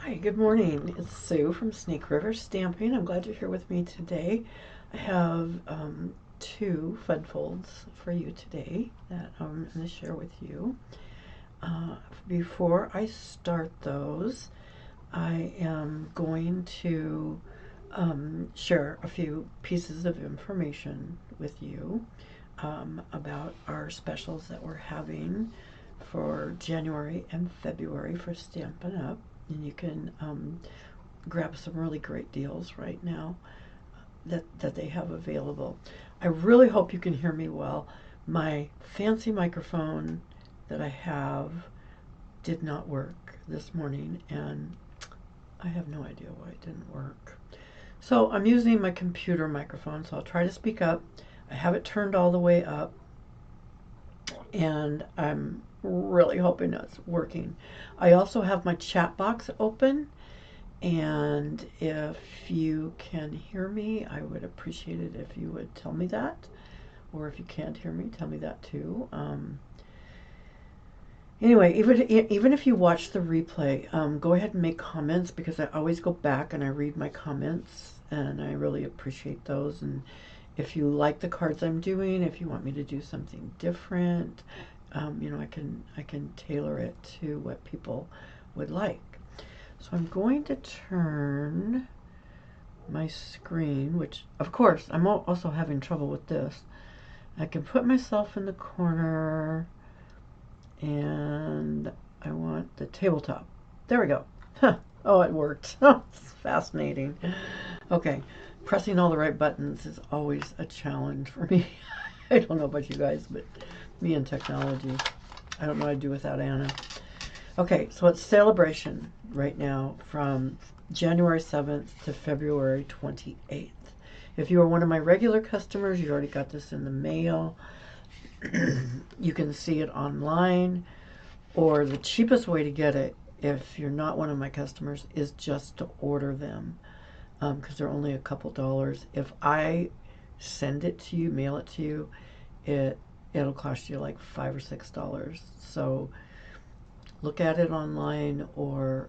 Hi, good morning. It's Sue from Snake River Stamping. I'm glad you're here with me today. I have two fun folds for you today that I'm going to share with you. Before I start those, I am going to share a few pieces of information with you about our specials that we're having for January and February for Stampin' Up! And you can grab some really great deals right now that they have available. I really hope you can hear me well. My fancy microphone that I have did not work this morning, and I have no idea why it didn't work. So I'm using my computer microphone, so I'll try to speak up. I have it turned all the way up, and I'm really hoping it's working. I also have my chat box open, and if you can hear me, I would appreciate it if you would tell me that. Or if you can't hear me, tell me that too. Anyway, even if you watch the replay, go ahead and make comments, because I always go back and I read my comments, and I really appreciate those. And if you like the cards I'm doing, if you want me to do something different, you know, I can tailor it to what people would like. So I'm going to turn my screen, which of course I'm also having trouble with this. I can put myself in the corner, and I want the tabletop. There we go. Oh, it worked. It's fascinating. Okay, pressing all the right buttons is always a challenge for me. I don't know about you guys, but me and technology, I don't know what I'd do without Anna. Okay, so it's Celebration right now from January 7th to February 28th. If you are one of my regular customers, you already got this in the mail. You can see it online, or the cheapest way to get it, if you're not one of my customers, is just to order them, because they're only a couple dollars. If I send it to you, mail it to you, it'll cost you like $5 or $6. So look at it online, or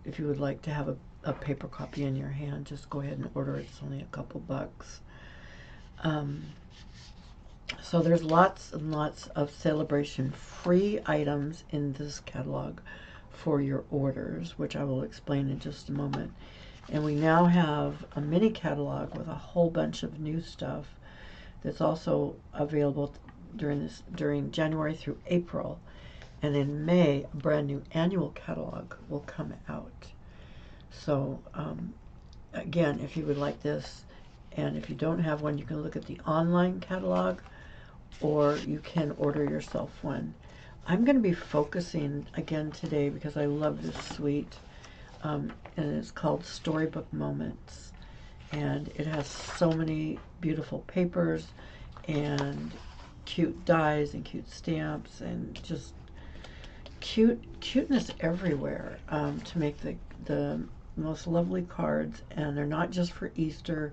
if you would like to have a paper copy in your hand, just go ahead and order it. It's only a couple bucks. So there's lots and lots of Celebration free items in this catalog for your orders, which I will explain in just a moment. And we now have a mini catalog with a whole bunch of new stuff that's also available during January through April. And in May, a brand new annual catalog will come out. So again, if you would like this, and if you don't have one, you can look at the online catalog, or you can order yourself one. I'm going to be focusing again today because I love this suite, and it's called Storybook Moments, and it has so many beautiful papers and cute dies and cute stamps and just cuteness everywhere, to make the most lovely cards. And they're not just for Easter.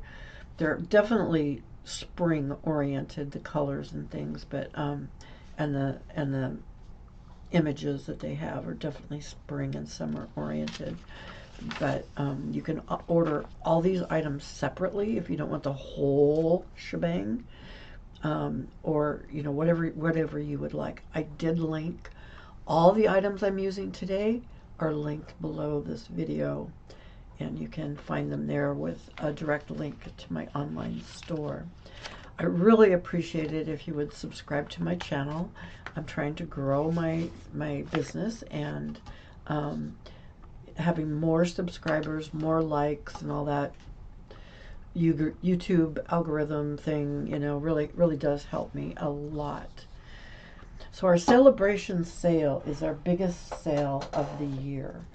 They're definitely spring oriented, the colors and things, but and the images that they have are definitely spring and summer oriented. But you can order all these items separately if you don't want the whole shebang, or you know, whatever you would like. I did link all the items I'm using today are linked below this video, and you can find them there with a direct link to my online store. I really appreciate it if you would subscribe to my channel. I'm trying to grow my business, and having more subscribers, more likes, and all that YouTube algorithm thing, you know, really does help me a lot. So our Celebration sale is our biggest sale of the year.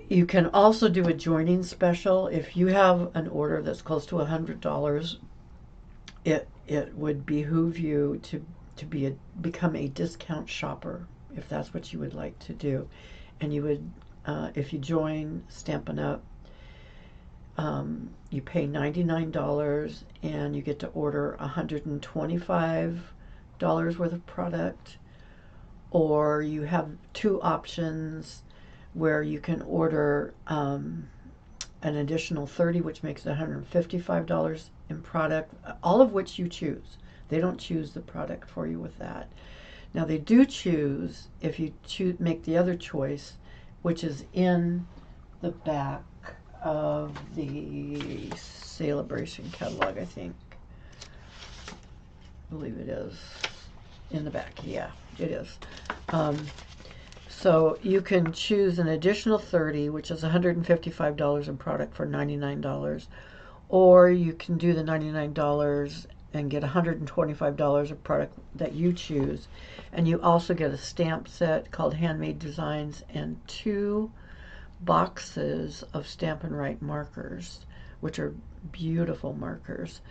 You can also do a joining special. If you have an order that's close to $100, it would behoove you to become a discount shopper, if that's what you would like to do. And you would, if you join Stampin' Up!, you pay $99, and you get to order $125 worth of product. Or you have two options. where you can order an additional 30, which makes $155 in product, all of which you choose. They don't choose the product for you with that. Now they do choose, if you make the other choice, which is in the back of the Celebration catalog, I think. I believe it is in the back. Yeah, it is. So you can choose an additional 30, which is $155 in product for $99, or you can do the $99 and get $125 of product that you choose. And you also get a stamp set called Handmade Designs and 2 boxes of Stampin' Right markers, which are beautiful markers.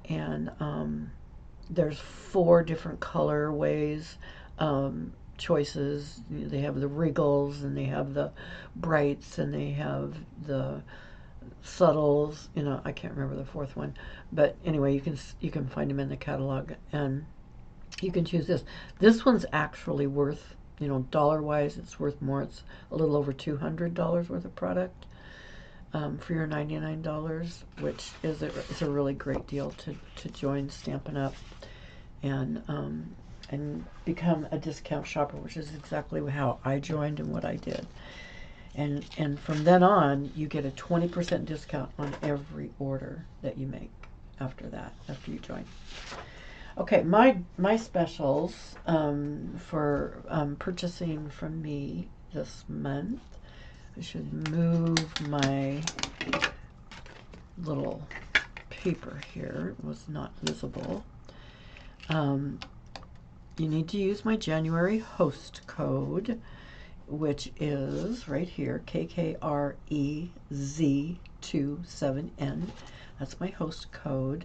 And there's 4 different colorways, choices. They have the Wriggles, and they have the Brights, and they have the Subtles. You know, I can't remember the 4th one, but anyway, you can find them in the catalog, and you can choose this. This one's actually worth, you know, dollar-wise, it's worth more. It's a little over $200 worth of product for your $99, which is a really great deal to join Stampin' Up! And become a discount shopper, which is exactly how I joined and what I did. And from then on, you get a 20% discount on every order that you make after that, after you join. Okay, my specials for purchasing from me this month. I should move my little paper here. It was not visible. You need to use my January host code, which is right here, KKREZ27N. That's my host code.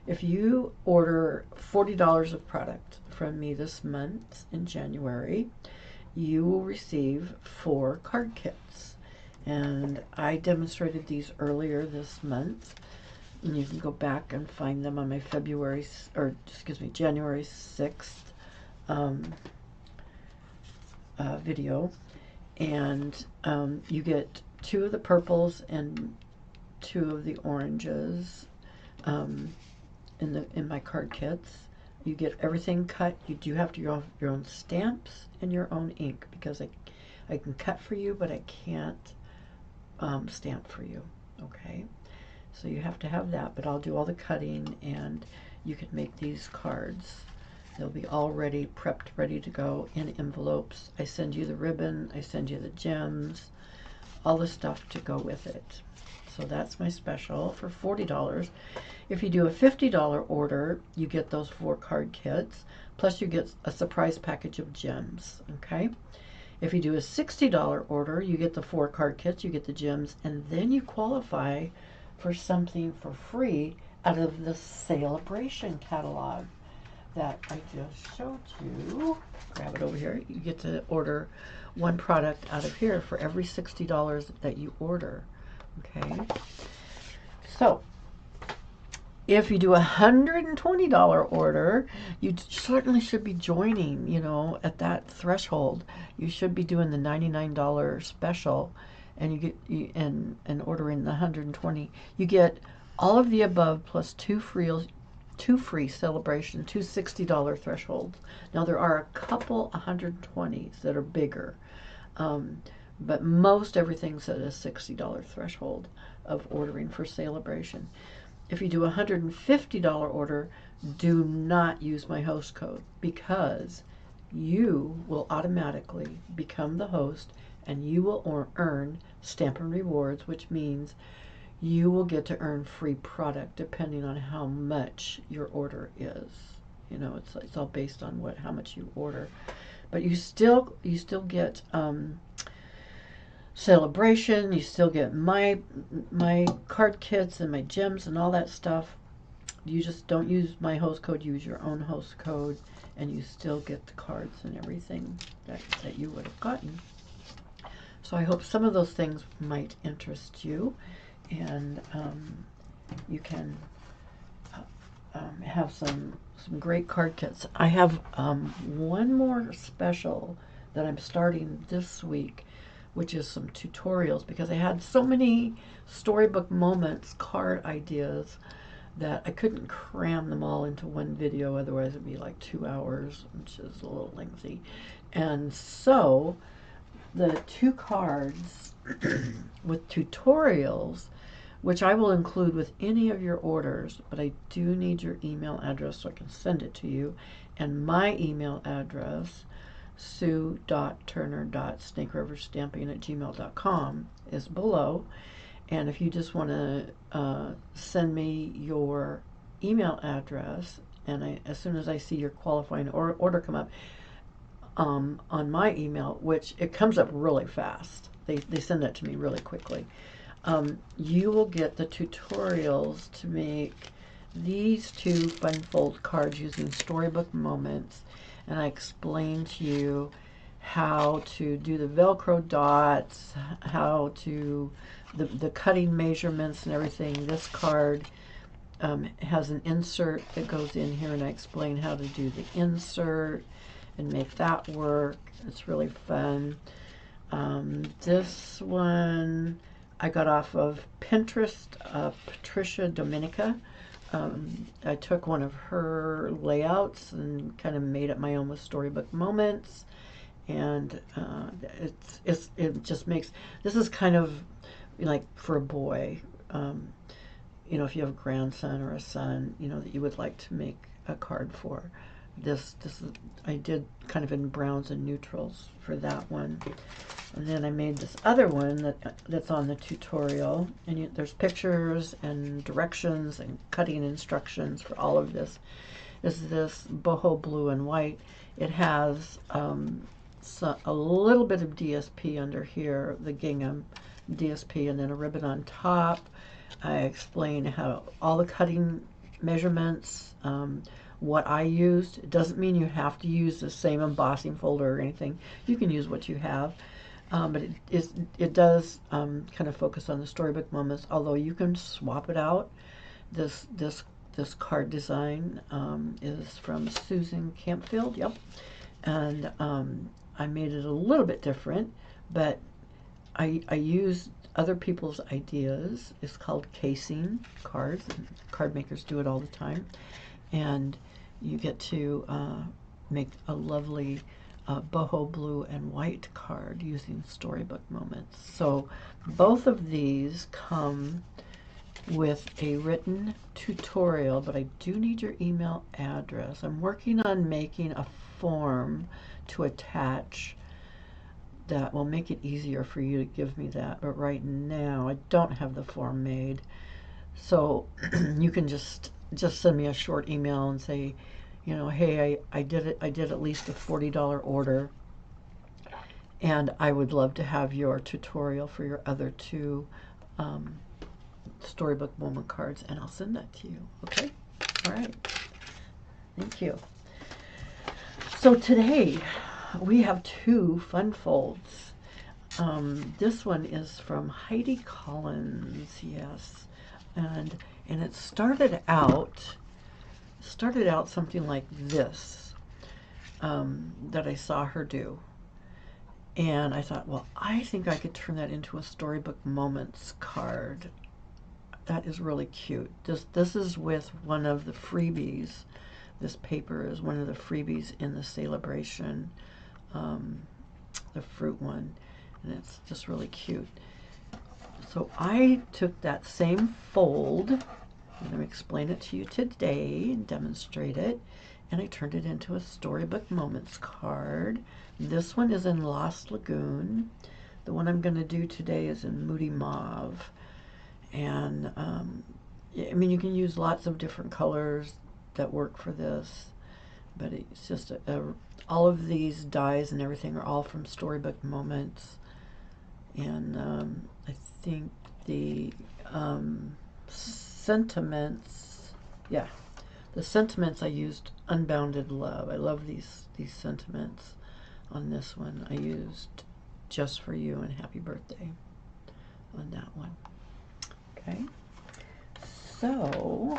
If you order $40 of product from me this month in January, you will receive 4 card kits. And I demonstrated these earlier this month. And you can go back and find them on my January 6th video. And you get 2 of the purples and 2 of the oranges in my card kits. You get everything cut. You do have to your own stamps and your own ink, because I can cut for you, but I can't stamp for you. Okay, so you have to have that, but I'll do all the cutting, and you can make these cards. They'll be all ready, prepped, ready to go in envelopes. I send you the ribbon, I send you the gems, all the stuff to go with it. So that's my special for $40. If you do a $50 order, you get those 4 card kits, plus you get a surprise package of gems, okay? If you do a $60 order, you get the 4 card kits, you get the gems, and then you qualify for something for free out of the Celebration catalog that I just showed you. Grab it over here. You get to order 1 product out of here for every $60 that you order. Okay, so if you do a $120 order, you certainly should be joining, you know, at that threshold. You should be doing the $99 special, and you get and ordering the 120. You get all of the above plus 2 free Celebration, 2 $60 thresholds. Now there are a couple 120s that are bigger, but most everything's at a $60 threshold of ordering for Celebration. If you do a $150 order, do not use my host code, because you will automatically become the host, and you will earn Stampin' Rewards, which means you will get to earn free product depending on how much your order is. You know, it's all based on how much you order, but you still get Celebration. You still get my card kits and my gems and all that stuff. You just don't use my host code. Use your own host code, and you still get the cards and everything that you would have gotten. So I hope some of those things might interest you, and you can have some great card kits. I have one more special that I'm starting this week which is some tutorials, because I had so many storybook moments, card ideas, that I couldn't cram them all into one video, otherwise it'd be like 2 hours, which is a little lengthy. And so the 2 cards with tutorials, which I will include with any of your orders, but I do need your email address so I can send it to you. And my email address, sue.turner.snakeriverstamping@gmail.com, is below. And if you just want to send me your email address, and as soon as I see your qualifying order come up on my email, which it comes up really fast, they send that to me really quickly, you will get the tutorials to make these 2 fun fold cards using Storybook Moments, and I explain to you how to do the Velcro dots, how to the cutting measurements and everything. This card has an insert that goes in here, and I explain how to do the insert and make that work. It's really fun. This one I got off of Pinterest, Patricia Dominica. I took one of her layouts and kind of made it my own with Storybook Moments, and it just makes, this is kind of like for a boy, you know, if you have a grandson or a son, you know, that you would like to make a card for. This is, I did kind of in browns and neutrals for that one. And then I made this other one that's on the tutorial, and there's pictures and directions and cutting instructions for all of this. This is this boho blue and white. It has a little bit of DSP under here, the gingham DSP, and then a ribbon on top. I explain how all the cutting measurements, what I used. It doesn't mean you have to use the same embossing folder or anything. You can use what you have. But it does kind of focus on the Storybook Moments, although you can swap it out. This card design is from Susan Campfield, yep. And I made it a little bit different, but I used other people's ideas. It's called casing cards. Card makers do it all the time. And you get to make a lovely boho blue and white card using Storybook Moments. So both of these come with a written tutorial, but I do need your email address. I'm working on making a form to attach that will make it easier for you to give me that, but right now I don't have the form made. So you can just send me a short email and say, you know, hey, I did at least a $40 order, and I would love to have your tutorial for your other 2 Storybook Moment cards, and I'll send that to you. Okay? All right. Thank you. So today we have 2 fun folds. This one is from Heidi Collins, yes, and it started out something like this, that I saw her do, and I thought, well, I think I could turn that into a Storybook Moments card. That is really cute. This is with one of the freebies. This paper is one of the freebies in the celebration, the fruit one, and it's just really cute. So I took that same fold, I'm going to explain it to you today and demonstrate it, and I turned it into a Storybook Moments card. This one is in Lost Lagoon. The one I'm going to do today is in Moody Mauve. And I mean, you can use lots of different colors that work for this, but it's just all of these dies and everything are all from Storybook Moments. And I think the sentiments, yeah, the sentiments I used Unbounded Love. I love these sentiments. On this one I used Just for You and Happy Birthday on that one. Okay, so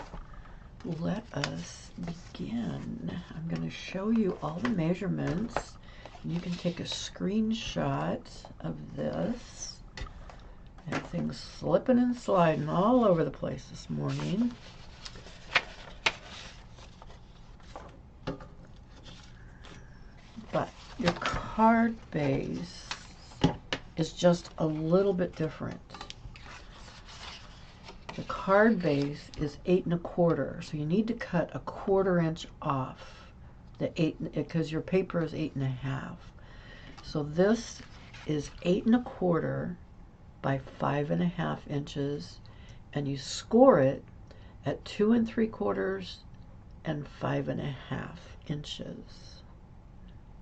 let us begin. I'm going to show you all the measurements You can take a screenshot of this. I have things slipping and sliding all over the place this morning. But your card base is just a little bit different. The card base is 8 1/4, so you need to cut a 1/4 inch off the 8, because your paper is 8 1/2. So this is 8 1/4 by 5 1/2 inches, and you score it at 2 3/4 and 5 1/2 inches.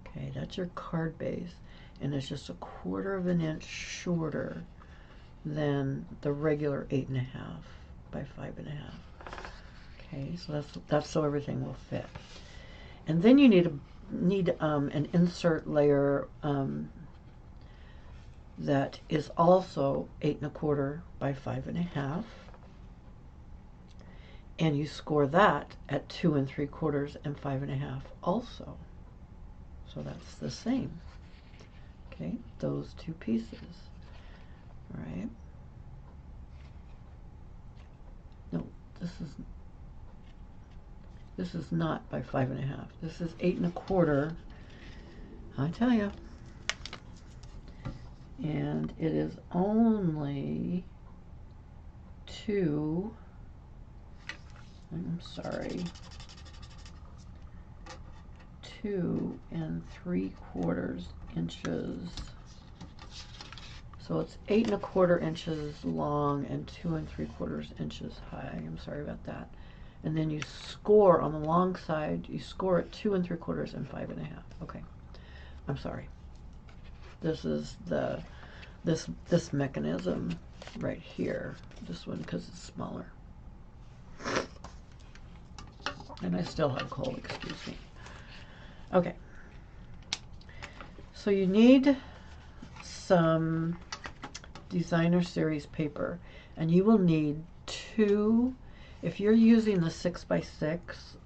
Okay, that's your card base, and it's just a 1/4 of an inch shorter than the regular 8 1/2 by 5 1/2. Okay, so that's so everything will fit. And then you need an insert layer that is also 8 1/4 by 5 1/2, and you score that at 2 3/4 and 5 1/2 also. So that's the same. Okay, those two pieces. All right. No, this is not by 5 1/2. This is 8 1/4. I tell you. And it is only 2 3/4 inches. So it's 8 1/4 inches long and 2 3/4 inches high. I'm sorry about that. And then you score on the long side, you score at 2 3/4 and 5 1/2. Okay, I'm sorry. This is this mechanism right here. This one, because it's smaller. And I still have cold, excuse me. Okay. So you need some designer series paper, and you will need 2, if you're using the 6x6,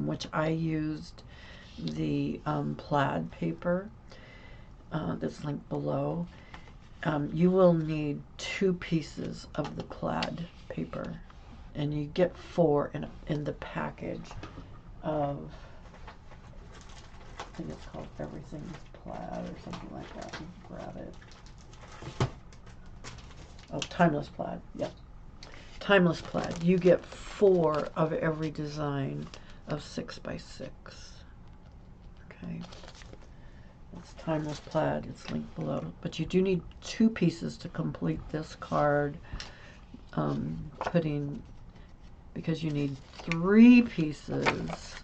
which I used the plaid paper that's linked below, you will need 2 pieces of the plaid paper, and you get 4 in the package of, I think it's called Everything's Plaid or something like that. You can grab it. Oh, Timeless Plaid. Yep. Timeless Plaid. You get 4 of every design of 6x6. Okay. It's Timeless Plaid. It's linked below. But you do need 2 pieces to complete this card putting, because you need 3 pieces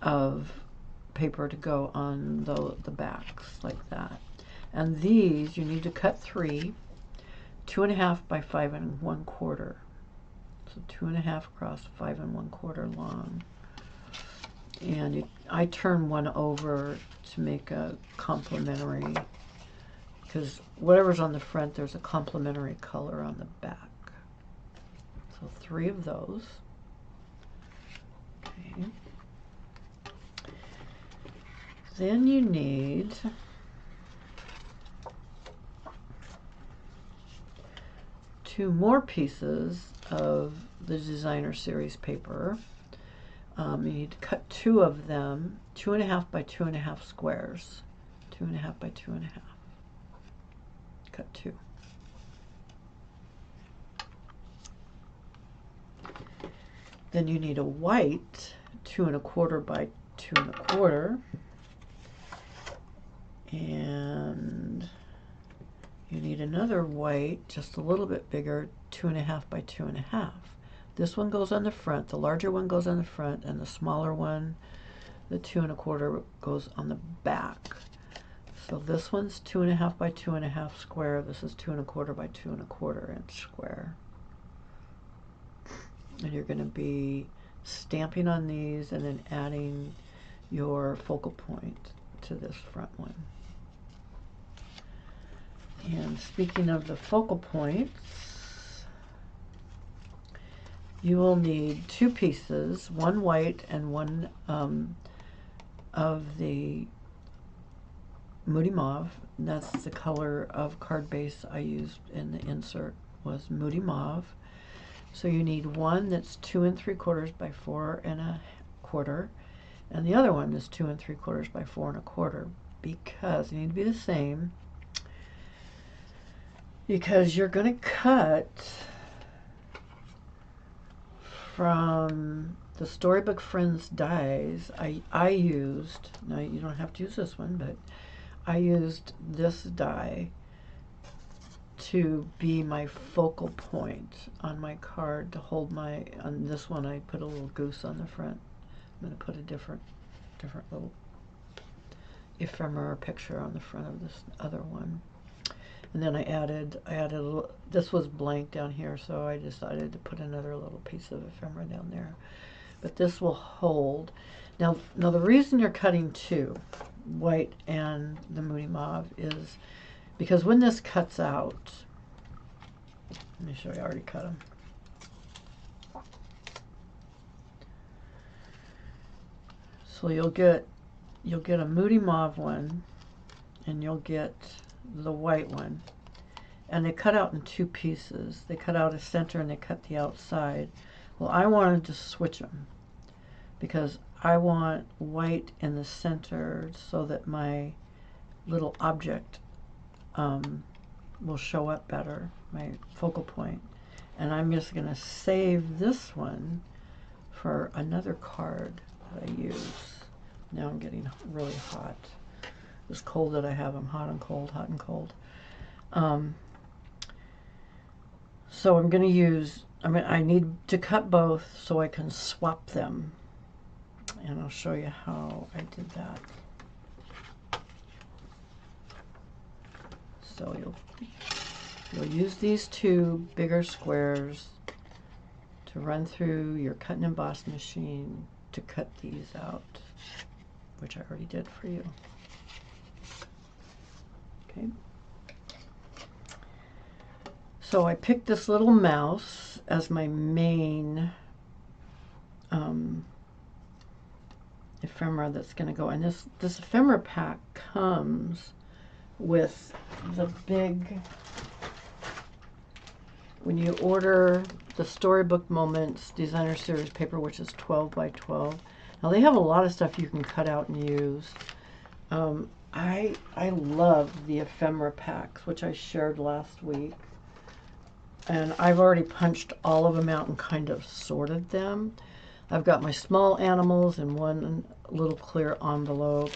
of paper to go on the backs like that. And these you need to cut 3, 2 1/2 by 5 1/4. So 2 1/2 across, 5 1/4 long. And I turn one over to make a complementary, because whatever's on the front, there's a complementary color on the back. So 3 of those. Okay. Then you need two more pieces of the designer series paper. You need to cut 2 of them, 2 1/2 by 2 1/2 squares. 2 1/2 by 2 1/2. Cut 2. Then you need a white 2 1/4 by 2 1/4. And you need another white, just a little bit bigger, 2 1/2 by 2 1/2. This one goes on the front, the larger one goes on the front, and the smaller one, the 2 1/4, goes on the back. So this one's 2 1/2 by 2 1/2 square. This is 2 1/4 by 2 1/4 inch square. And you're going to be stamping on these and then adding your focal point to this front one. And speaking of the focal points, you will need 2 pieces, one white and one of the Moody Mauve. That's the color of card base I used in the insert, was Moody Mauve. So you need one that's 2 3/4 by 4 1/4, and the other one is 2 3/4 by 4 1/4, because they need to be the same, because you're going to cut from the Storybook Friends dies. I used, now you don't have to use this one, but I used this die to be my focal point on my card, to hold my, on this one I put a little goose on the front. I'm going to put a different little ephemera picture on the front of this other one. And then I added a little, this was blank down here, so I decided to put another little piece of ephemera down there. But this will hold. Now the reason you're cutting two, white and the Moody Mauve, is because when this cuts out, let me show you, I already cut them. So you'll get a Moody Mauve one, and you'll get the white one, and they cut out in two pieces. They cut out a center and they cut the outside. Well, I wanted to switch them because I want white in the center so that my little object will show up better, my focal point. And I'm just going to save this one for another card that I use. Now I'm getting really hot. This cold that I have, I'm hot and cold, hot and cold. So I'm going to use, I need to cut both so I can swap them. And I'll show you how I did that. So you'll use these two bigger squares to run through your cut and emboss machine to cut these out, which I already did for you. Okay. So I picked this little mouse as my main ephemera that's going to go. And this ephemera pack comes with the big, when you order the Storybook Moments Designer Series paper, which is 12 by 12. Now they have a lot of stuff you can cut out and use. I love the ephemera packs, which I shared last week. And I've already punched all of them out and kind of sorted them. I've got my small animals in one little clear envelope.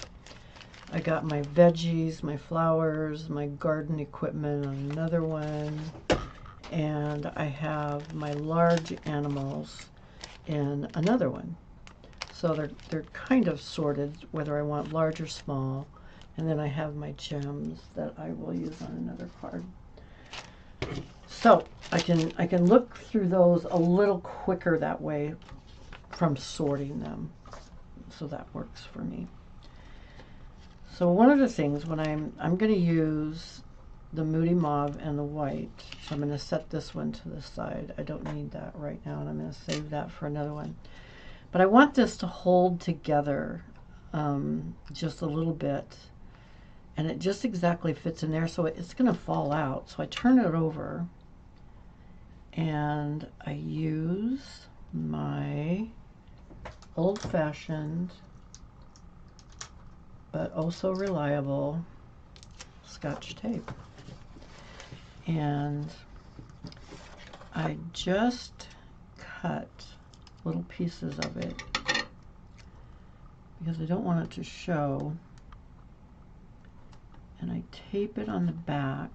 I got my veggies, my flowers, my garden equipment on another one. And I have my large animals in another one. So they're kind of sorted, whether I want large or small. And then I have my gems that I will use on another card. So I can look through those a little quicker that way from sorting them. So that works for me. So one of the things, when I'm going to use the Moody Mauve and the white, so I'm going to set this one to the side. I don't need that right now, and I'm going to save that for another one. But I want this to hold together just a little bit, and it just exactly fits in there, so it's going to fall out. So I turn it over, and I use my old-fashioned but also reliable Scotch tape, and I just cut little pieces of it because I don't want it to show, and I tape it on the back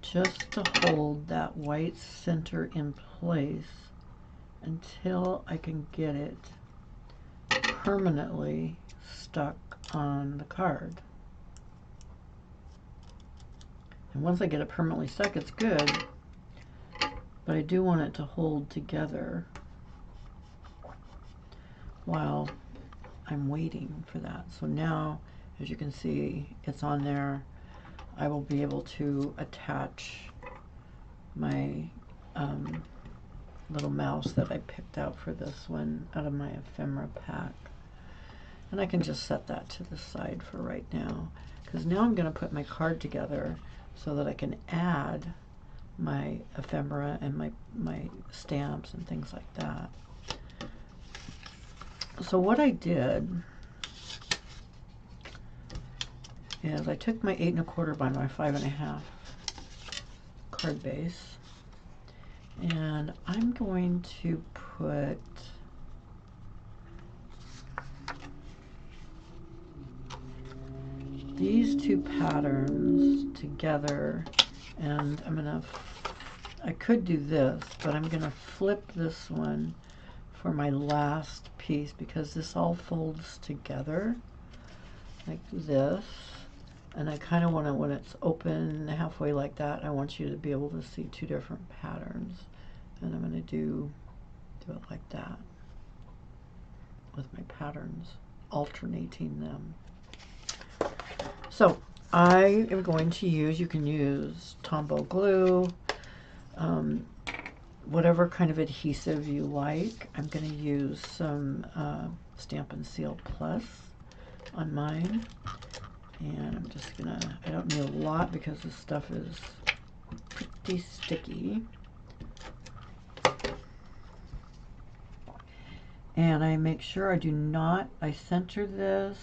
just to hold that white center in place until I can get it permanently stuck on the card. And once I get it permanently stuck, it's good, but I do want it to hold together while I'm waiting for that. So now, as you can see, it's on there. I will be able to attach my little mouse that I picked out for this one out of my ephemera pack. And I can just set that to the side for right now, because now I'm going to put my card together so that I can add my ephemera and my stamps and things like that. So what I did is I took my 8 1/4 by my 5 1/2 card base, and I'm going to put these two patterns together, and I could do this, but I'm gonna flip this one for my last piece, because this all folds together like this, and I kind of want to, when it's open halfway like that, I want you to be able to see two different patterns, and I'm going to do it like that with my patterns, alternating them. So I am going to use, you can use Tombow glue, whatever kind of adhesive you like. I'm going to use some Stampin' Seal Plus on mine, and I'm just gonna, I don't need a lot because this stuff is pretty sticky. And I make sure I center this,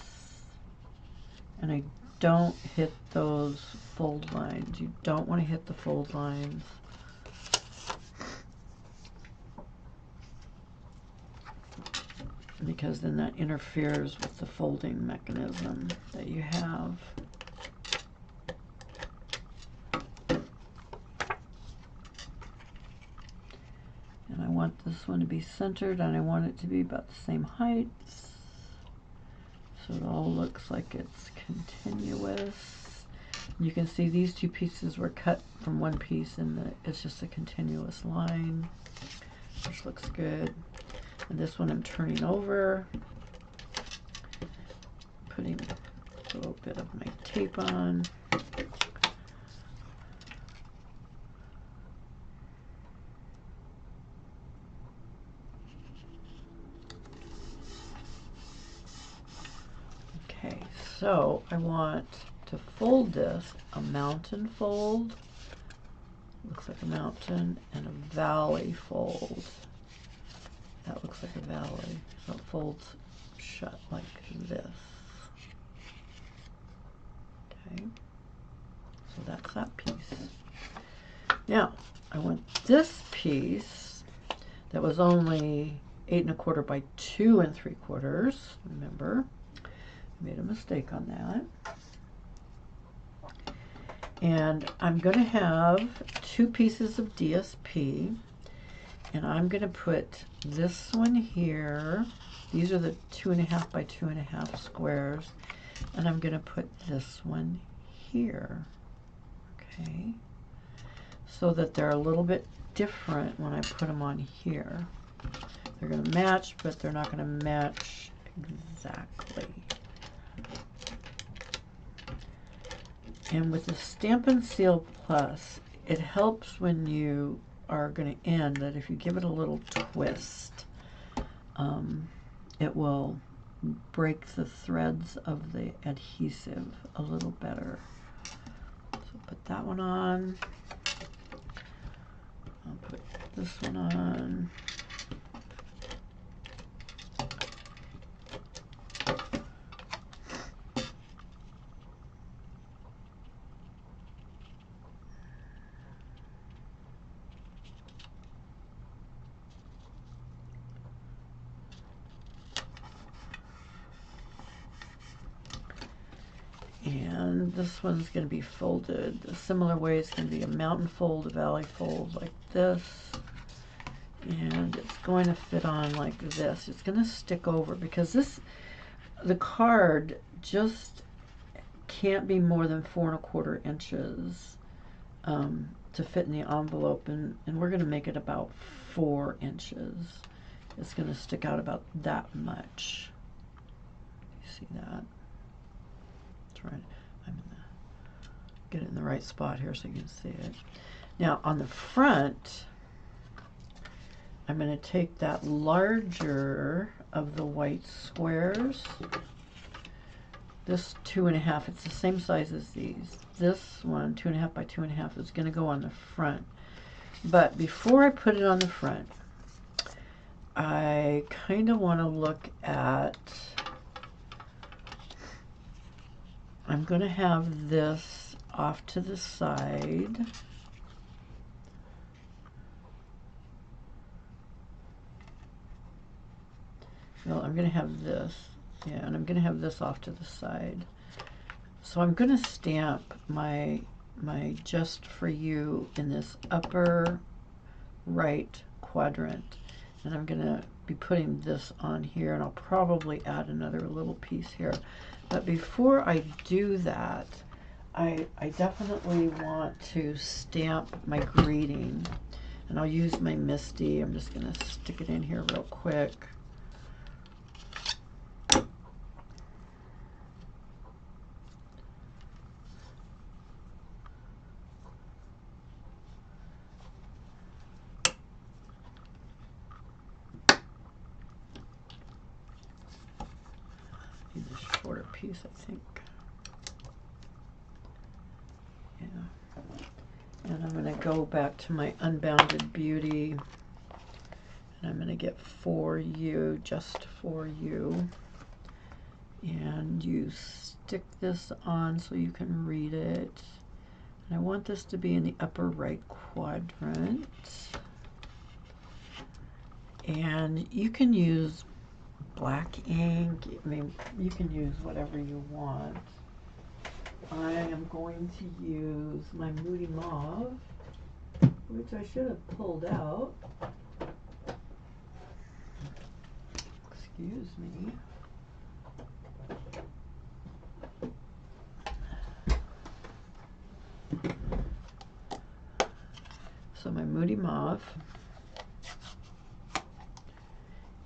and I don't hit those fold lines. You don't want to hit the fold lines. Because then that interferes with the folding mechanism that you have. And I want this one to be centered, and I want it to be about the same height, so it all looks like it's continuous. You can see these two pieces were cut from one piece, and it's just a continuous line, which looks good. And this one I'm turning over, putting a little bit of my tape on. Okay, so I want to fold this, a mountain fold, looks like a mountain, and a valley fold. That looks like a valley, so it folds shut like this. Okay, so that's that piece. Now, I want this piece that was only 8 1/4 by 2 3/4. Remember, I made a mistake on that. And I'm going to have 2 pieces of DSP. And I'm going to put this one here. These are the 2 1/2 by 2 1/2 squares. And I'm going to put this one here. Okay. So that they're a little bit different when I put them on here. They're going to match, but they're not going to match exactly. And with the Stampin' Seal Plus, it helps when you are going to end, that if you give it a little twist, it will break the threads of the adhesive a little better. So put that one on. I'll put this one on. And this one's going to be folded a similar way. It's going to be a mountain fold, a valley fold like this. And it's going to fit on like this. It's going to stick over because the card just can't be more than 4 1/4 inches to fit in the envelope. And we're going to make it about 4 inches. It's going to stick out about that much. You see that? Right. I'm gonna get it in the right spot here so you can see it. Now on the front, I'm going to take that larger of the white squares, this 2.5, it's the same size as these. This one, 2.5 by 2.5, is going to go on the front. But before I put it on the front, I kind of want to look at, I'm going to have this off to the side. Well, I'm going to have this, yeah, and I'm going to have this off to the side. So I'm going to stamp my Just For You in this upper right quadrant. And I'm going to be putting this on here, and I'll probably add another little piece here. But before I do that, I definitely want to stamp my greeting. And I'll use my Misty. I'm just going to stick it in here real quick. Shorter piece, I think. Yeah. And I'm going to go back to my Unbounded Beauty, and I'm going to get For You, Just For You. And you stick this on so you can read it. And I want this to be in the upper right quadrant. And you can use black ink. I mean, you can use whatever you want. I am going to use my Moody Mauve, which I should have pulled out. Excuse me. So my Moody Mauve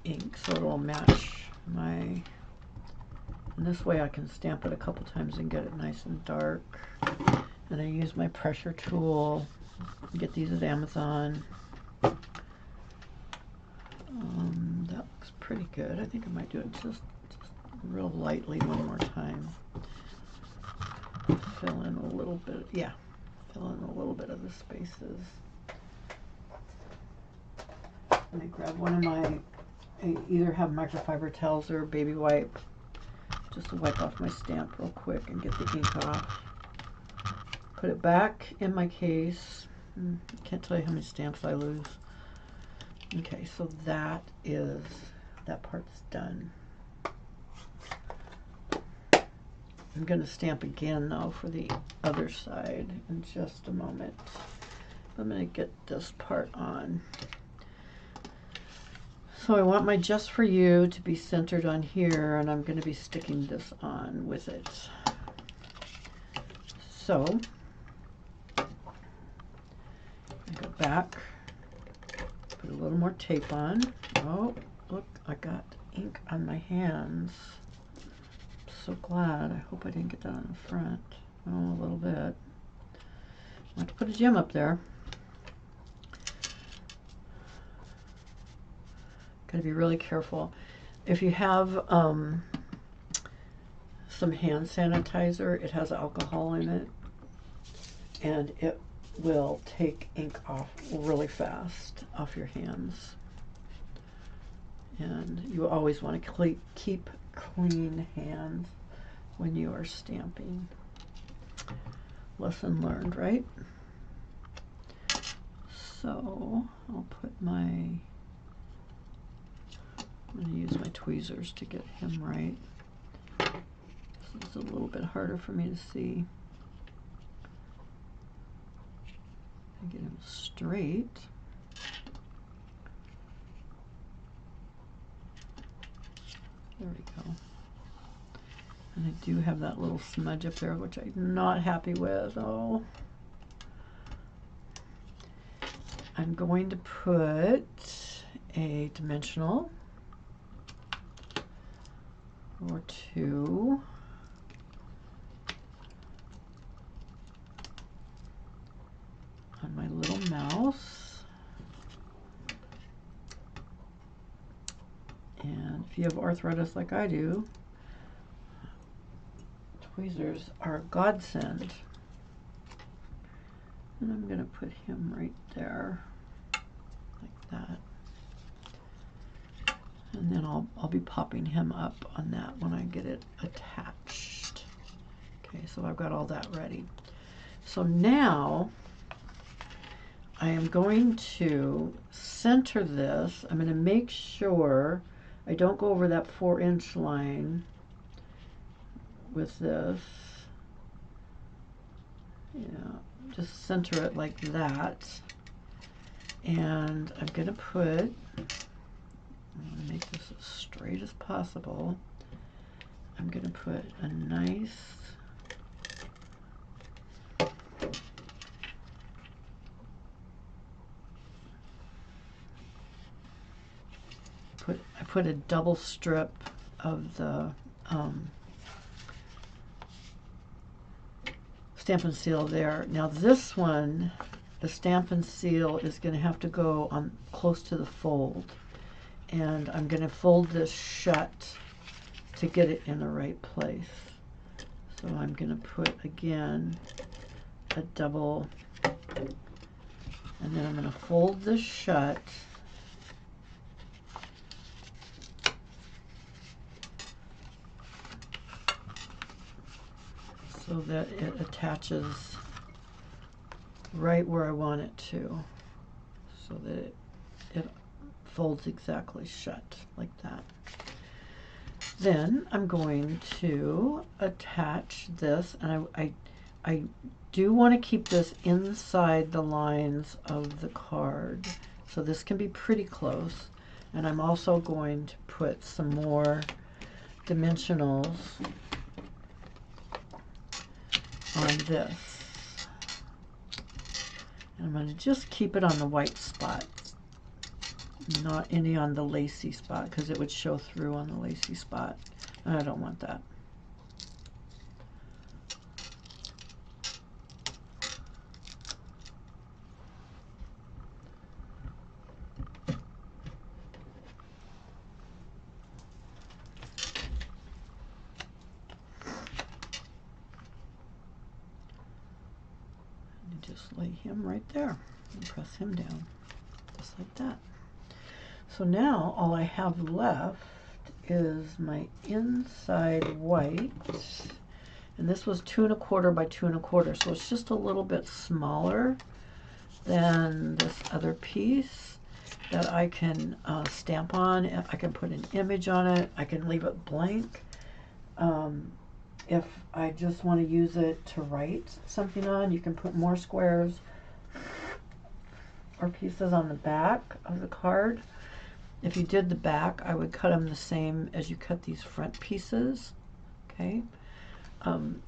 ink, so it'll match my, and this way I can stamp it a couple times and get it nice and dark. And I use my pressure tool. Get these at Amazon. That looks pretty good. I think I might do it just real lightly one more time. Fill in a little bit, yeah, fill in a little bit of the spaces. And I grab one of my, I either have microfiber towels or baby wipe, just to wipe off my stamp real quick and get the ink off. Put it back in my case. Can't tell you how many stamps I lose. Okay, so that part's done. I'm going to stamp again though for the other side in just a moment. I'm going to get this part on. So I want my Just For You to be centered on here, and I'm going to be sticking this on with it. So I go back, put a little more tape on. Oh, look, I got ink on my hands. I'm so glad. I hope I didn't get that on the front. Oh, a little bit. I have to put a gem up there. Got to be really careful. If you have some hand sanitizer, it has alcohol in it, and it will take ink off really fast off your hands. And you always want to keep clean hands when you are stamping. Lesson learned, right? So I'll put my, I'm going to use my tweezers to get him right. This is a little bit harder for me to see. I get him straight. There we go. And I do have that little smudge up there, which I'm not happy with. Oh. I'm going to put a dimensional or two on my little mouse. And if you have arthritis like I do, tweezers are a godsend. And I'm going to put him right there, like that. And then I'll be popping him up on that when I get it attached. Okay, so I've got all that ready. So now I am going to center this. I'm going to make sure I don't go over that 4-inch line with this. Yeah, just center it like that. And I'm going to put, I'm going to make this as straight as possible. I'm going to put a nice I put a double strip of the Stampin' Seal there. Now this one, the Stampin' Seal is going to have to go on close to the fold, and I'm going to fold this shut to get it in the right place. So I'm going to put again a double, and then I'm going to fold this shut. So that it attaches right where I want it to, so that it folds exactly shut like that. Then I'm going to attach this, and I do want to keep this inside the lines of the card, so this can be pretty close. And I'm also going to put some more dimensionals on this. And I'm going to just keep it on the white spot, not any on the lacy spot, because it would show through on the lacy spot, and I don't want that. Just lay him right there and press him down, just like that. So now all I have left is my inside white, and this was 2 1/4 by 2 1/4, so it's just a little bit smaller than this other piece that I can stamp on. I can put an image on it. I can leave it blank. If I just want to use it to write something on, you can put more squares or pieces on the back of the card. If you did the back, I would cut them the same as you cut these front pieces, okay? And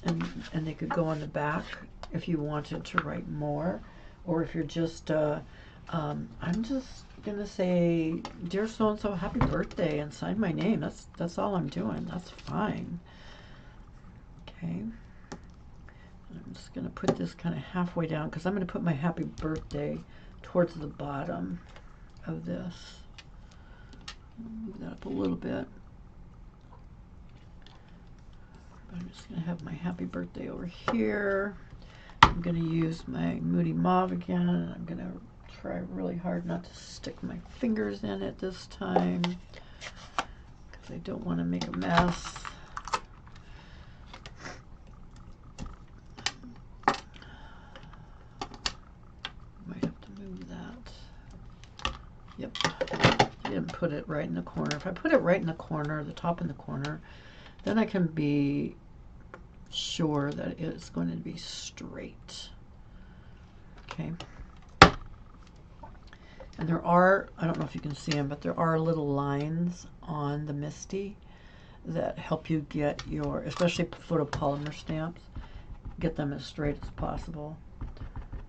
they could go on the back if you wanted to write more, or if you're just, I'm just gonna say, dear so-and-so, happy birthday, and sign my name. That's all I'm doing. That's fine. Okay, I'm just going to put this kind of halfway down, because I'm going to put my happy birthday towards the bottom of this. Move that up a little bit. I'm just going to have my happy birthday over here. I'm going to use my Moody Mauve again, and I'm going to try really hard not to stick my fingers in it this time, because I don't want to make a mess. Yep, I didn't put it right in the corner. If I put it right in the corner, the top in the corner, then I can be sure that it's going to be straight. Okay. And there are, I don't know if you can see them, but there are little lines on the Misty that help you get your, especially photopolymer stamps, get them as straight as possible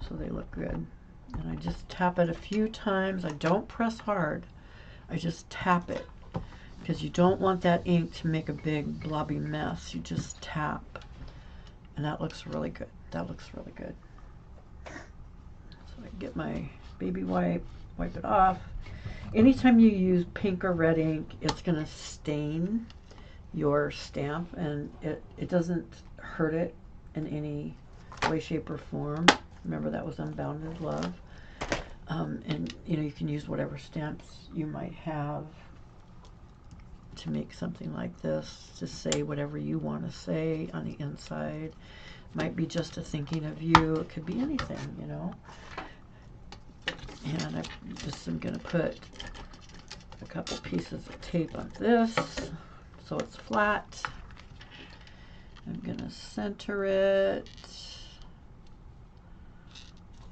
so they look good. And I just tap it a few times. I don't press hard. I just tap it, because you don't want that ink to make a big blobby mess. You just tap, and that looks really good. That looks really good. So I get my baby wipe, wipe it off. Anytime you use pink or red ink, it's going to stain your stamp, and it doesn't hurt it in any way, shape, or form. Remember, that was Unbounded Love. And you know, you can use whatever stamps you might have to make something like this, to say whatever you want to say on the inside. Might be just a thinking of you. It could be anything, you know. And I just am going to put a couple pieces of tape on this so it's flat. I'm going to center it.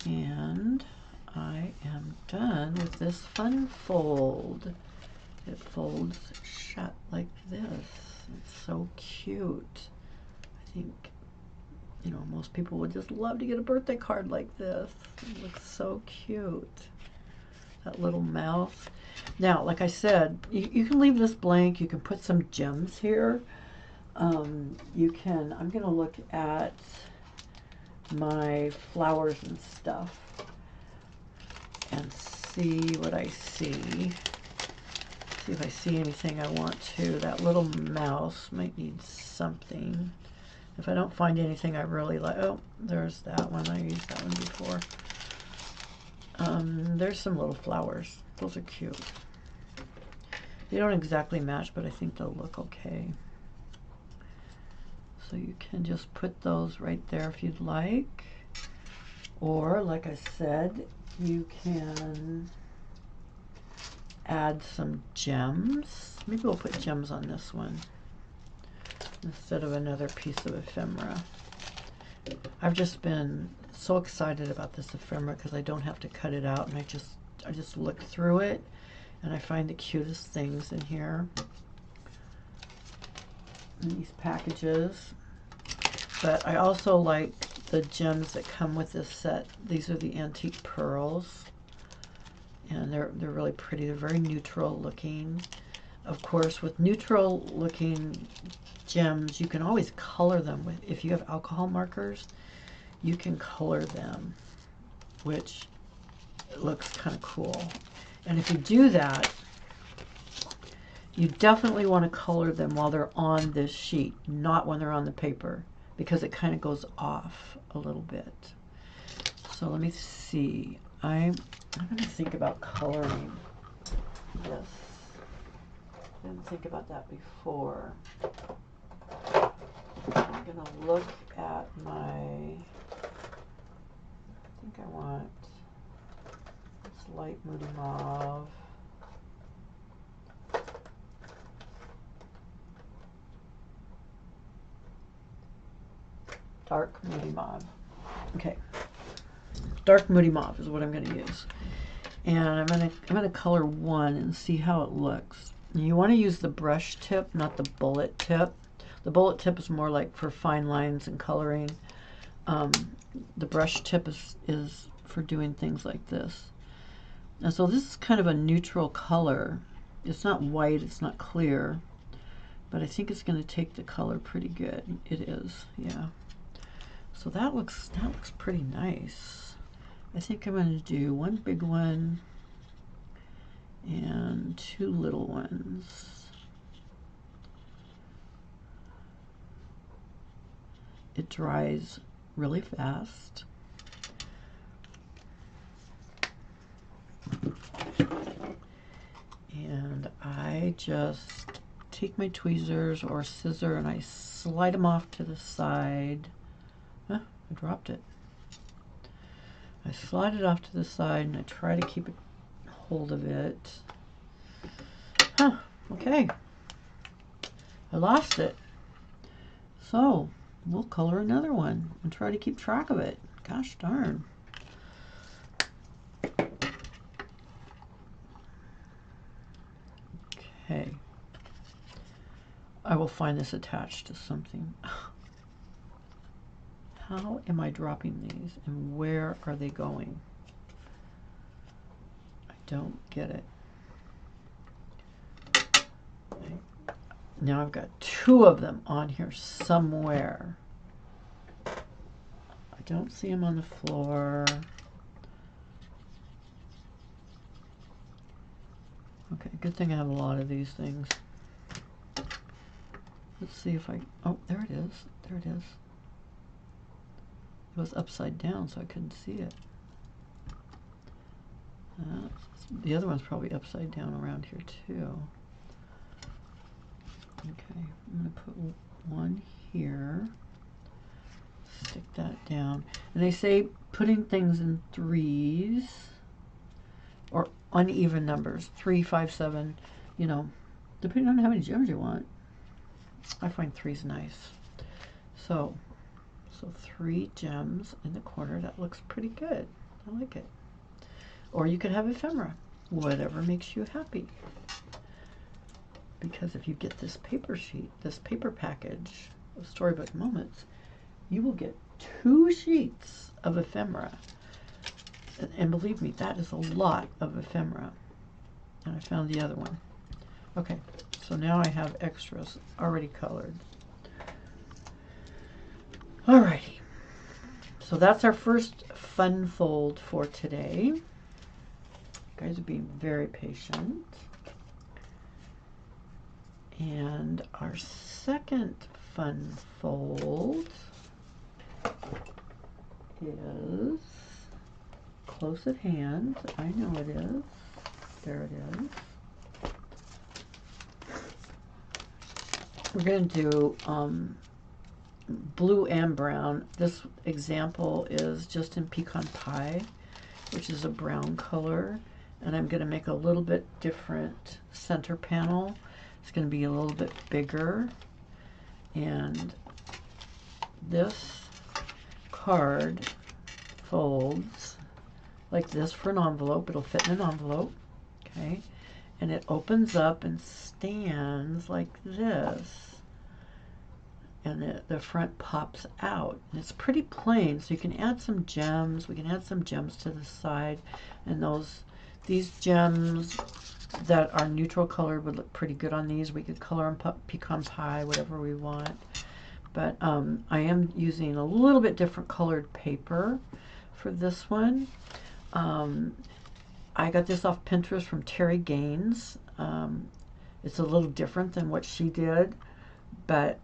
And I am done with this fun fold. It folds shut like this. It's so cute. I think, you know, most people would just love to get a birthday card like this. It looks so cute. That little mouth. Now, like I said, you can leave this blank. You can put some gems here. You can, I'm going to look at my flowers and stuff and see what I see. See if I see anything I want to. That little mouse might need something. If I don't find anything I really like, oh, there's that one. I used that one before. There's some little flowers. Those are cute. They don't exactly match, but I think they'll look okay. So you can just put those right there if you'd like. Or, like I said, you can add some gems. Maybe we'll put gems on this one instead of another piece of ephemera. I've just been so excited about this ephemera because I don't have to cut it out, and I just look through it and I find the cutest things in here in these packages. But I also like the gems that come with this set. These are the antique pearls, and they're really pretty. They're very neutral looking. Of course, with neutral looking gems, you can always color them with, if you have alcohol markers, you can color them, which looks kind of cool. And if you do that, you definitely want to color them while they're on this sheet, not when they're on the paper, because it kind of goes off a little bit. So let me see. I'm going to think about coloring this. I didn't think about that before. I'm going to look at my, I think I want this light moody mauve. Dark moody mauve. Okay. Dark moody mauve is what I'm going to use. And I'm going to color one and see how it looks. You want to use the brush tip, not the bullet tip. The bullet tip is more like for fine lines and coloring. The brush tip is for doing things like this. And so this is kind of a neutral color. It's not white, it's not clear, but I think it's going to take the color pretty good. It is, yeah. So that looks pretty nice. I think I'm going to do one big one and two little ones. It dries really fast. And I just take my tweezers or scissor and I slide them off to the side. I dropped it. I slide it off to the side and I try to keep a hold of it. Okay. I lost it. So we'll color another one and try to keep track of it. Gosh darn. Okay. I will find this attached to something. How am I dropping these and where are they going? I don't get it. Now I've got two of them on here somewhere. I don't see them on the floor. Okay, good thing I have a lot of these things. Let's see if I, oh, there it is. There it is. It was upside down, so I couldn't see it. The other one's probably upside down around here too. Okay, I'm going to put one here. Stick that down. And they say putting things in threes or uneven numbers, 3, 5, 7, you know, depending on how many gems you want. I find three's nice. So 3 gems in the corner. That looks pretty good. I like it. Or you could have ephemera, whatever makes you happy. Because if you get this paper sheet, this paper package of Storybook Moments, you will get 2 sheets of ephemera. And believe me, that is a lot of ephemera. And I found the other one. Okay, so now I have extras already colored. Alrighty, so that's our first fun fold for today. You guys are being very patient. And our second fun fold is close at hand. I know it is. There it is. We're going to do blue and brown. This example is just in pecan pie, which is a brown color. And I'm going to make a little bit different center panel. It's going to be a little bit bigger. And this card folds like this for an envelope. It'll fit in an envelope. Okay. And it opens up and stands like this. And the front pops out. And it's pretty plain, so you can add some gems. We can add some gems to the side. And these gems that are neutral colored would look pretty good on these. We could color them pecan pie, whatever we want. But I am using a little bit different colored paper for this one. I got this off Pinterest from Terry Gaines. It's a little different than what she did, but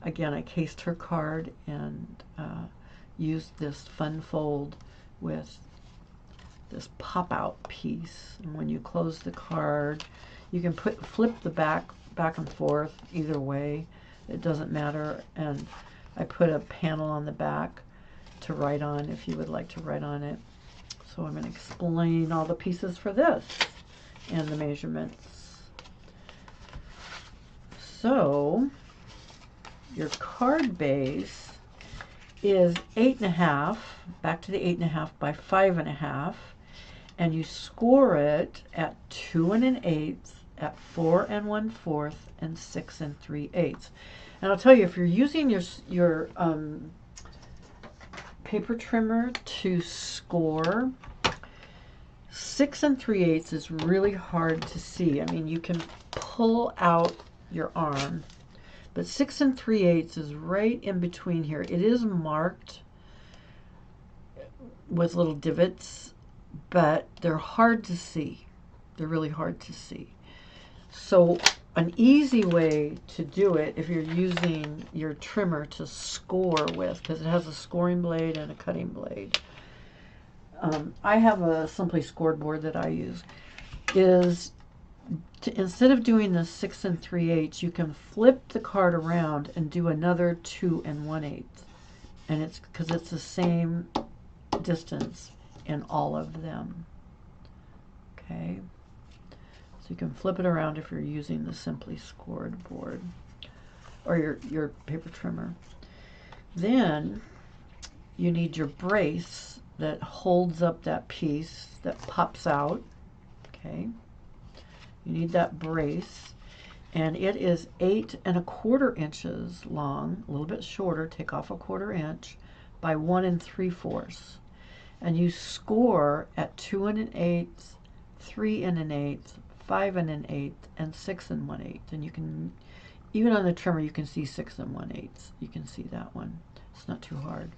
again, I cased her card and used this fun fold with this pop-out piece. And when you close the card, you can flip the back and forth either way. It doesn't matter. And I put a panel on the back to write on if you would like to write on it. So I'm going to explain all the pieces for this and the measurements. So your card base is 8.5, back to the 8.5 by 5.5, and you score it at 2 1/8, at 4 1/4, and 6 3/8. And I'll tell you, if you're using your paper trimmer to score, 6 3/8 is really hard to see. I mean, you can pull out your arm, but 6 3/8 is right in between here. It is marked with little divots, but they're hard to see. They're really hard to see. So an easy way to do it, if you're using your trimmer to score with, because it has a scoring blade and a cutting blade. I have a Simply Scored board that I use, is instead of doing the 6 3/8, you can flip the card around and do another 2 1/8. And it's because it's the same distance in all of them. Okay. So you can flip it around if you're using the Simply Scored board or your paper trimmer. Then you need your brace that holds up that piece that pops out. Okay. You need that brace, and it is 8 1/4 inches long, a little bit shorter, take off 1/4 inch, by 1 3/4. And you score at 2 1/8, 3 1/8, 5 1/8, and 6 1/8. And you can, even on the trimmer, you can see 6 1/8. You can see that one. It's not too hard.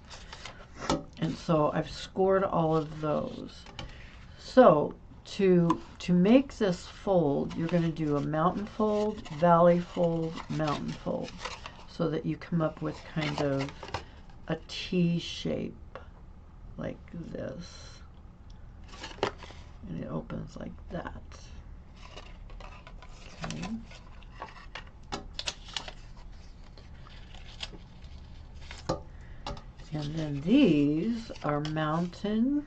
And so I've scored all of those. So to make this fold, you're going to do a mountain fold, valley fold, mountain fold, so that you come up with kind of a T shape. like this. And it opens like that. Okay. And then these are mountain.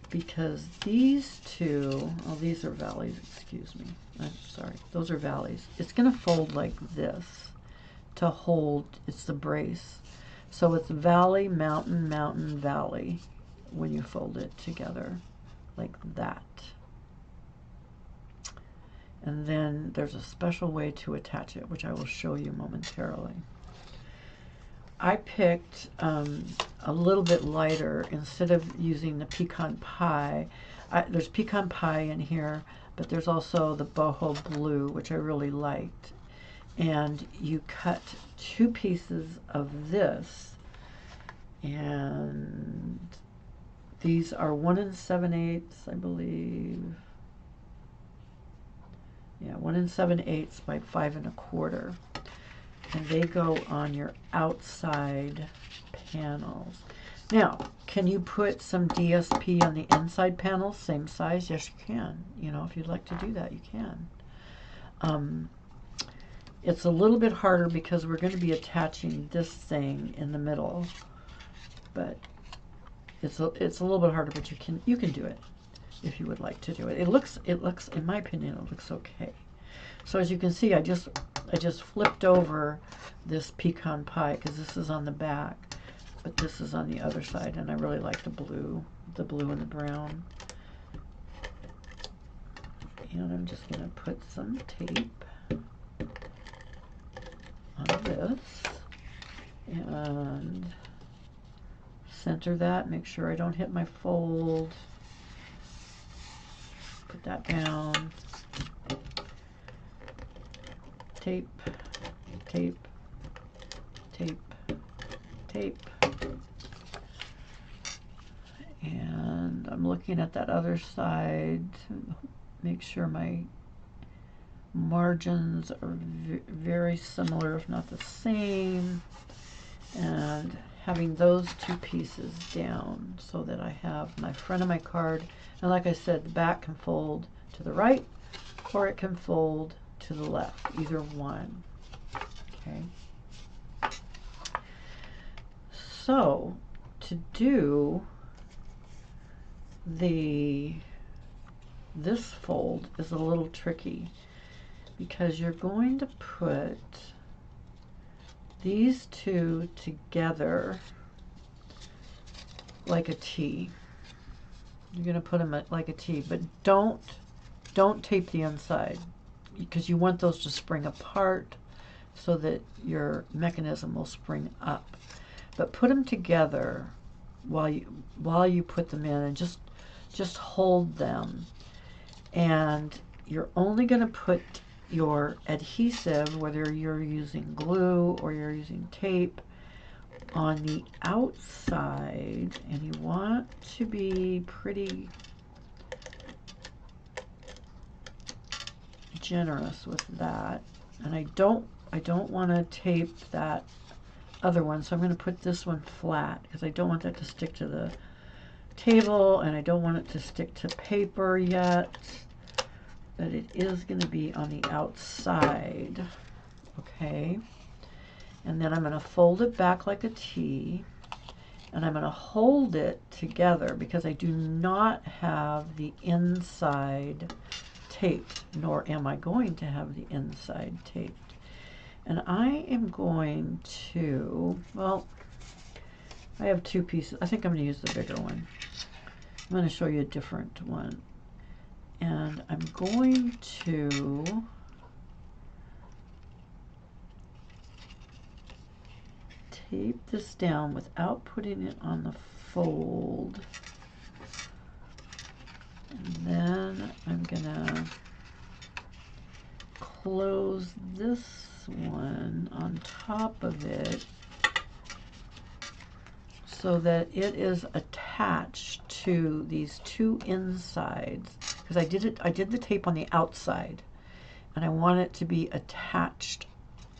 Because these two, oh, these are valleys, excuse me. I'm sorry, those are valleys. It's going to fold like this to hold, it's the brace. So it's valley, mountain, mountain, valley when you fold it together like that. And then there's a special way to attach it, which I will show you momentarily. I picked a little bit lighter instead of using the pecan pie. There's pecan pie in here, but there's also the boho blue, which I really liked. And you cut 2 pieces of this, and these are 1 7/8, I believe. Yeah, 1 7/8 by 5 1/4. And they go on your outside panels. Now, can you put some DSP on the inside panels, same size? Yes, you can. You know, if you'd like to do that, you can. It's a little bit harder because we're going to be attaching this thing in the middle, but it's a little bit harder. But you can do it if you would like to do it. It looks, in my opinion, it looks okay. So as you can see, I just flipped over this pecan pie because this is on the back, but this is on the other side, and I really like the blue and the brown. And I'm just going to put some tape on this and center that. Make sure I don't hit my fold. Put that down. Tape, tape, tape, tape. And I'm looking at that other side to make sure my margins are very similar, if not the same. And having those 2 pieces down so that I have my front of my card. And like I said, the back can fold to the right or it can fold to the left, either one. Okay. So to do this fold is a little tricky because you're going to put these 2 together like a T. You're going to put them like a T, but don't tape the inside, because you want those to spring apart so that your mechanism will spring up. But put them together while you put them in, and just hold them. And you're only going to put your adhesive, whether you're using glue or you're using tape, on the outside, and you want to be pretty generous with that. And I don't want to tape that other one, so I'm going to put this one flat because I don't want that to stick to the table, and I don't want it to stick to paper yet, but it is going to be on the outside. Okay, and then I'm going to fold it back like a T, and I'm going to hold it together because I do not have the inside taped, nor am I going to have the inside taped. And I am going to, well, I have 2 pieces. I think I'm going to use the bigger one. I'm going to show you a different one. And I'm going to tape this down without putting it on the fold. And then I'm going to close this one on top of it so that it is attached to these 2 insides. because I did the tape on the outside, and I want it to be attached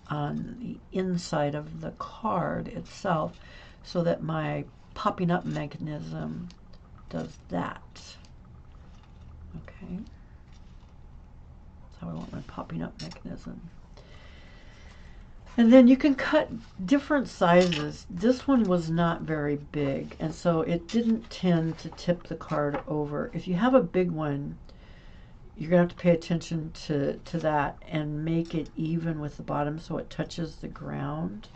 on the inside of the card itself, so that my popping up mechanism does that. Okay, that's how I want my popping up mechanism. And then you can cut different sizes. This one was not very big, and so it didn't tend to tip the card over. If you have a big one, you're going to have to pay attention to that and make it even with the bottom so it touches the ground.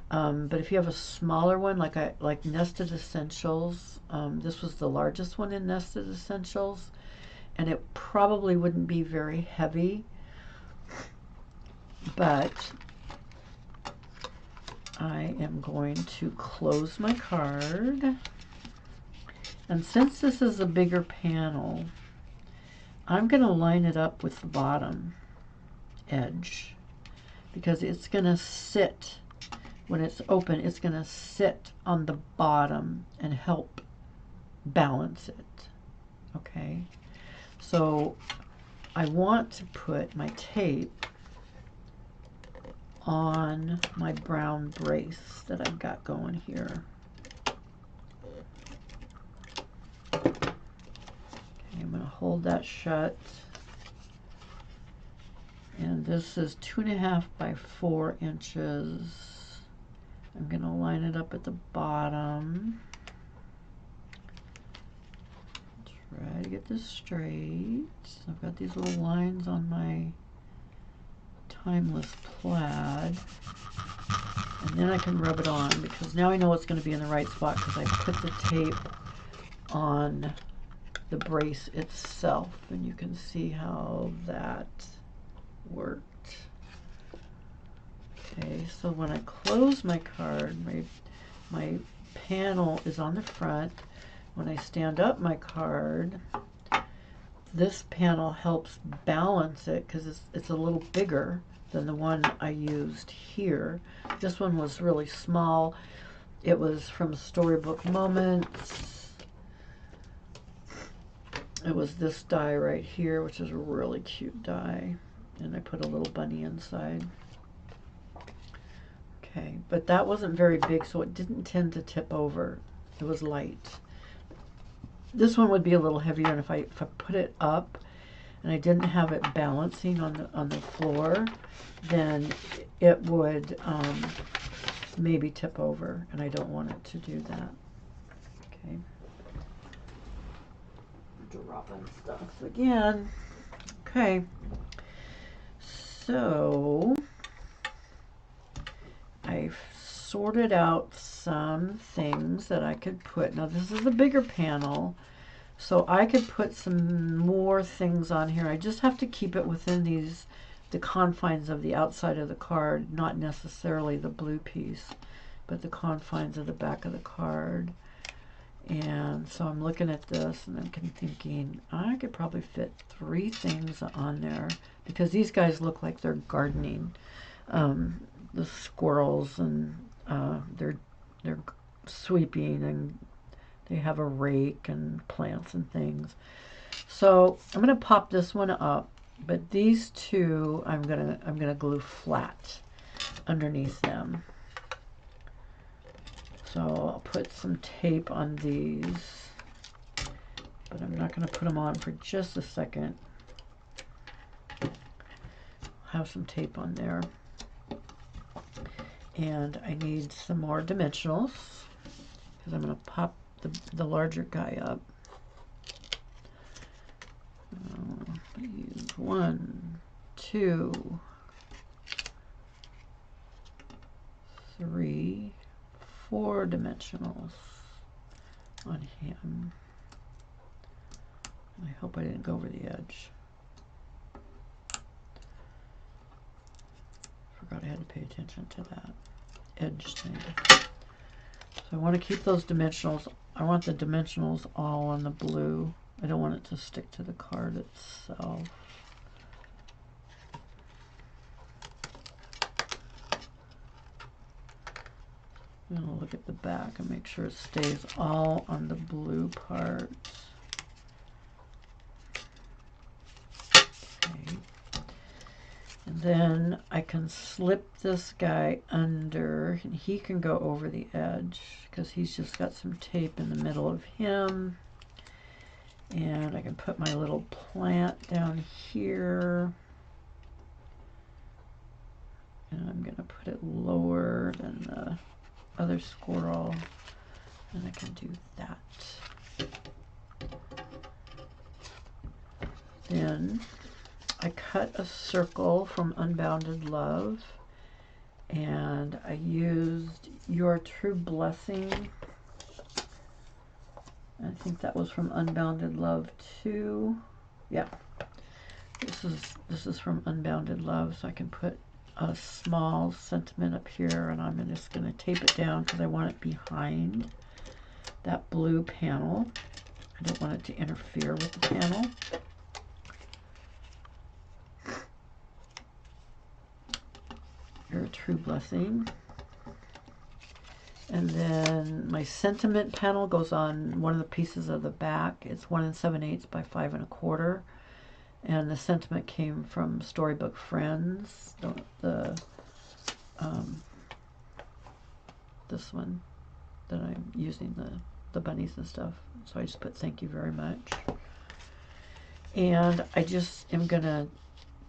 But if you have a smaller one, like Nested Essentials, this was the largest one in Nested Essentials, and it probably wouldn't be very heavy, but I am going to close my card, and since this is a bigger panel, I'm going to line it up with the bottom edge, because it's going to sit, when it's open, it's going to sit on the bottom and help balance it. Okay, so I want to put my tape on my brown brace that I've got going here. Okay, I'm going to hold that shut, and this is 2.5 by 4 inches. I'm going to line it up at the bottom. Try to get this straight. I've got these little lines on my Timeless plaid, and then I can rub it on, because now I know it's going to be in the right spot because I put the tape on the brace itself, and you can see how that worked. Okay, so when I close my card, my panel is on the front. When I stand up my card, this panel helps balance it because it's a little bigger than the one I used here. This one was really small. It was from Storybook Moments. It was this die right here, which is a really cute die, and I put a little bunny inside. Okay, but that wasn't very big, so it didn't tend to tip over. It was light. This one would be a little heavier, and if I put it up and I didn't have it balancing on the floor, then it would maybe tip over, and I don't want it to do that. Okay. Dropping stuff again. Okay. So I've sorted out some things that I could put. Now this is a bigger panel, so I could put some more things on here. I just have to keep it within the confines of the outside of the card, not necessarily the blue piece, but the confines of the back of the card. And so I'm looking at this and I'm thinking I could probably fit 3 things on there, because these guys look like they're gardening. The squirrels, and they're sweeping, and they have a rake and plants and things. So I'm going to pop this one up, but these two I'm gonna glue flat underneath them. So I'll put some tape on these, but I'm not going to put them on for just a second. Have some tape on there. And I need some more dimensionals, because I'm going to pop the larger guy up. I use 1, 2, 3, 4 dimensionals on him. I hope I didn't go over the edge. Forgot I had to pay attention to that edge thing. So I want to keep those dimensionals. I want the dimensionals all on the blue. I don't want it to stick to the card itself. I'm going to look at the back and make sure it stays all on the blue part. then I can slip this guy under, and he can go over the edge because he's just got some tape in the middle of him. And I can put my little plant down here. And I'm going to put it lower than the other squirrel. And I can do that. Then I cut a circle from Unbounded Love, and I used Your True Blessing. I think that was from Unbounded Love too. Yeah, this is from Unbounded Love, so I can put a small sentiment up here, and I'm just going to tape it down because I want it behind that blue panel. I don't want it to interfere with the panel. Your True Blessing. And then my sentiment panel goes on one of the pieces of the back. It's 1 7/8 by 5 1/4. And the sentiment came from Storybook Friends. This one that I'm using, the bunnies and stuff. So I just put thank you very much. And I just am going to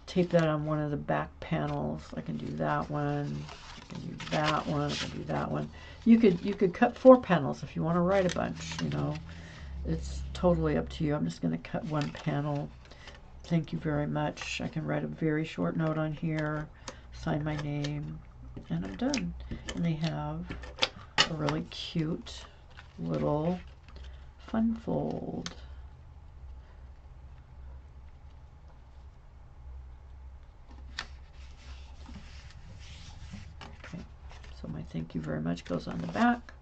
tape that on one of the back panels. I can do that one. I can do that one. I can do that one. You could cut 4 panels if you want to write a bunch, you know. It's totally up to you. I'm just going to cut one panel. Thank you very much. I can write a very short note on here, sign my name, and I'm done. And they have a really cute little fun fold. Okay, so my thank you very much goes on the back.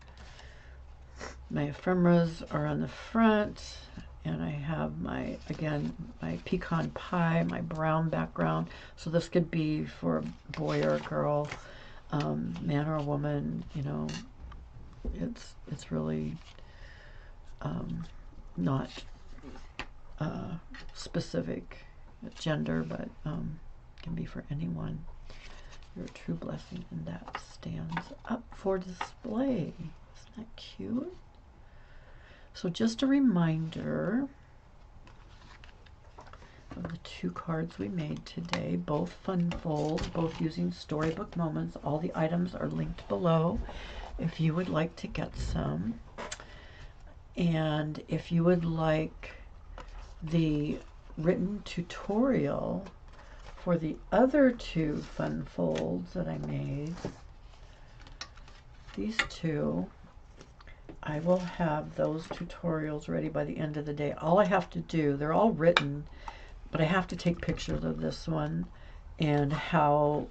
My ephemeras are on the front, and I have my, again, my pecan pie, my brown background. So this could be for a boy or a girl, man or a woman, you know. It's really not specific gender, but can be for anyone. Your True Blessing, and that stands up for display. Isn't that cute? So just a reminder of the 2 cards we made today, both fun folds, both using Storybook Moments. All the items are linked below if you would like to get some. And if you would like the written tutorial for the other 2 fun folds that I made, these 2, I will have those tutorials ready by the end of the day. All I have to do, they're all written, but I have to take pictures of this one and how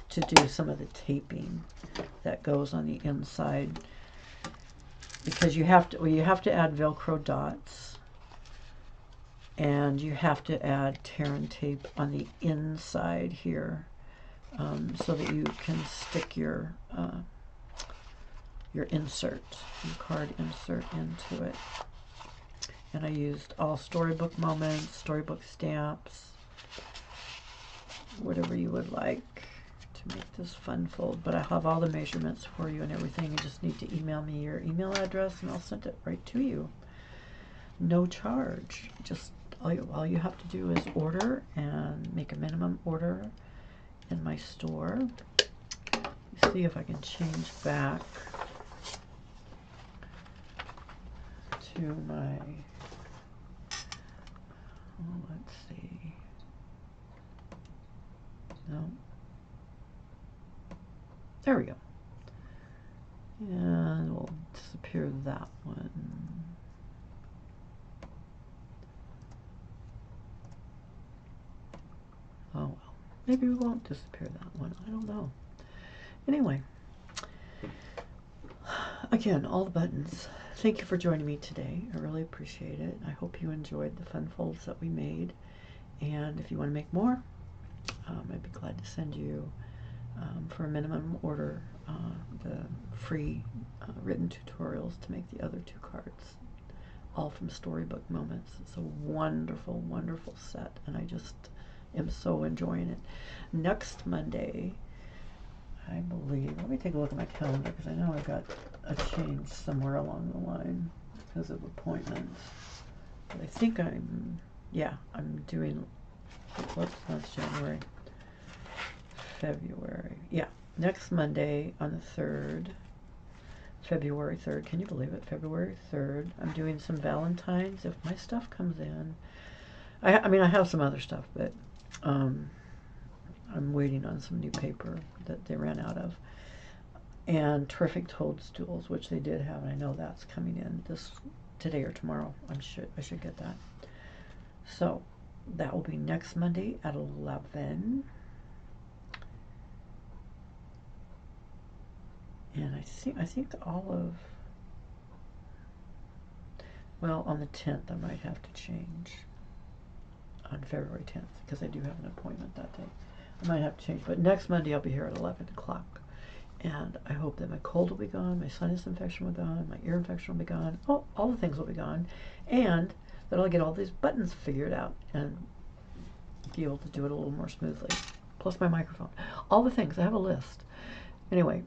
to do some of the taping that goes on the inside, because you have to add Velcro dots, and you have to add tear and tape on the inside here, so that you can stick your insert, your card insert into it. And I used all Storybook Moments, Storybook stamps, whatever you would like to make this fun fold. But I have all the measurements for you and everything. You just need to email me your email address and I'll send it right to you. No charge. Just all you have to do is order and make a minimum order in my store. Let's see if I can change back to my, let's see, no, there we go, and we'll disappear that one. Oh well, maybe we won't disappear that one, I don't know. Anyway, again, all the buttons. Thank you for joining me today. I really appreciate it. I hope you enjoyed the fun folds that we made. And if you want to make more, I'd be glad to send you, for a minimum order, the free written tutorials to make the other 2 cards, all from Storybook Moments. It's a wonderful, wonderful set, and I just am so enjoying it. Next Monday, I believe, let me take a look at my calendar because I know I've got a change somewhere along the line because of appointments. But I think I'm doing, whoops, that's January, February. Yeah, next Monday on the 3rd, February 3rd. Can you believe it? February 3rd. I'm doing some Valentine's. If my stuff comes in, I mean, I have some other stuff, but I'm waiting on some new paper that they ran out of. And Terrific Toadstools, which they did have, and I know that's coming in today or tomorrow. I should get that. So that will be next Monday at 11. And I think all of, well, on the 10th I might have to change, on February 10th, because I do have an appointment that day. I might have to change, but next Monday I'll be here at 11 o'clock. And I hope that my cold will be gone, my sinus infection will be gone, my ear infection will be gone, all the things will be gone, and that I'll get all these buttons figured out and be able to do it a little more smoothly. Plus my microphone. All the things. I have a list. Anyway,